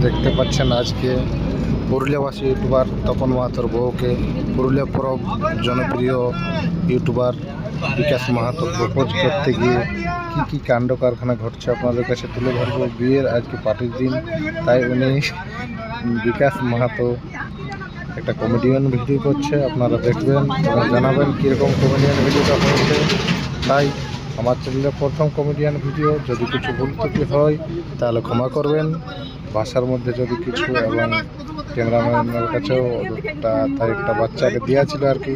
দেখতে পাচ্ছেন আজকে পুরুলিয়াবাসী ইউটিউবার তপন মাহাতোর বউকে পুরুলিয়া পরব জনপ্রিয় ইউটিউবার বিকাশ মাহাতো প্রপোজ করতে গিয়ে কি কাণ্ড কারখানা ঘটছে আপনাদের কাছে তুলে ধরবো। বিয়ের আজকে পার্টির দিন, তাই উনি বিকাশ মাহাতো একটা কমেডিয়ান ভিডিও করছে। আপনারা দেখবেন এবং জানাবেন কীরকম কমেডিয়ান ভিডিওটা হয়েছে। তাই আমার চ্যানেলে প্রথম কমেডিয়ান ভিডিও, যদি কিছু ভুল ত্রুটি হয় তাহলে ক্ষমা করবেন। ভাষার মধ্যে যদি কিছু, এবং ক্যামেরাম্যানের কাছেও তাই একটা বাচ্চাকে দেওয়া ছিল আর কি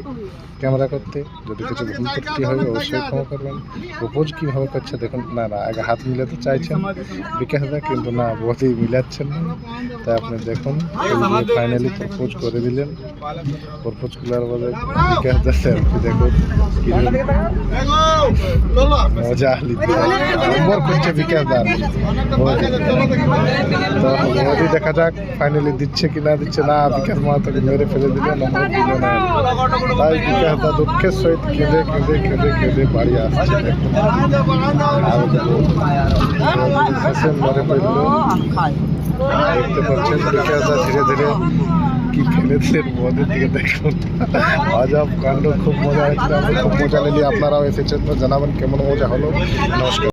ক্যামেরা করতে, যদি কিছু ভুল ত্রুটি হয় অবশ্যই ক্ষমা করবেন। প্রপোজ কীভাবে করছে দেখুন। না আগে হাত মিলাতে চাইছেন বিকাশদা, কিন্তু না বৌদি মিলাচ্ছেন না। তাই আপনি দেখুন ফাইনালি প্রপোজ করে দিলেন। প্রপোজ করার বলে বিকাশদা সেলফি দেখুন মজা নম্বর করছে বিকাশদা। তো বৌদি দেখা যাক ফাইনালি দিচ্ছে কি না দিচ্ছে। না, বিকাশ মাহাতোকে মেরে ফেলে দিলে, নম্বর দিল না। তাই বিকাশদা দুঃখের সহিত কেঁদে বাড়ি আসছে। মরে পড়ল। দেখতে পাচ্ছেন বিকাশদা ধীরে ধীরে কি ফেলে দিলেন বৌদির দিকে দেখুন। আজব কাণ্ড, খুব মজা হয়েছিল। আমরা খুব মজা নিলি, আপনারাও এসেছেন তো জানাবেন কেমন মজা হলো। নমস্কার।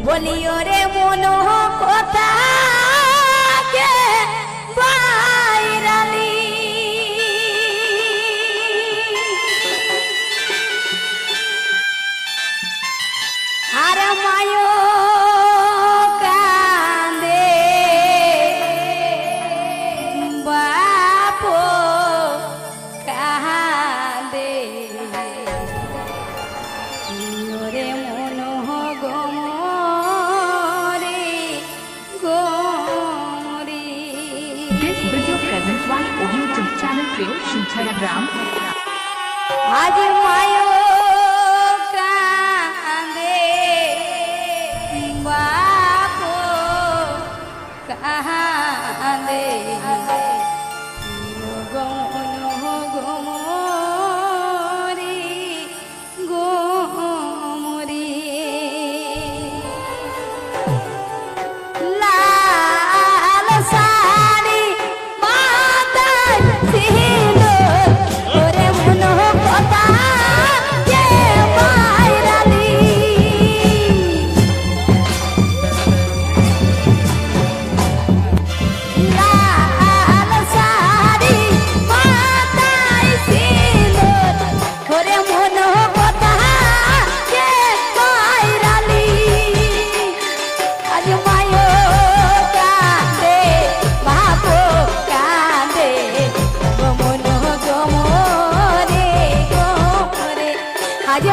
বলিও রে মন কথা কে বাইরালি, আর মায়ো কান্দে বাপো কান্দে। রে মন গম YouTube channel Instagram. আজ মায়ো কান্দে বাপো কান্দে, গমন গমরি গমরি। লাল শাড়ি মাথায় সিঁদুর, ওরে মন কথা কে বাইরালি। লাল শাড়ি মাথায় সিঁদুর, ওরে মন কথা কে বাইরালি। আজ মায়ো কান্দে বাপো কান্দে, গমন গমরে গমরে। আজ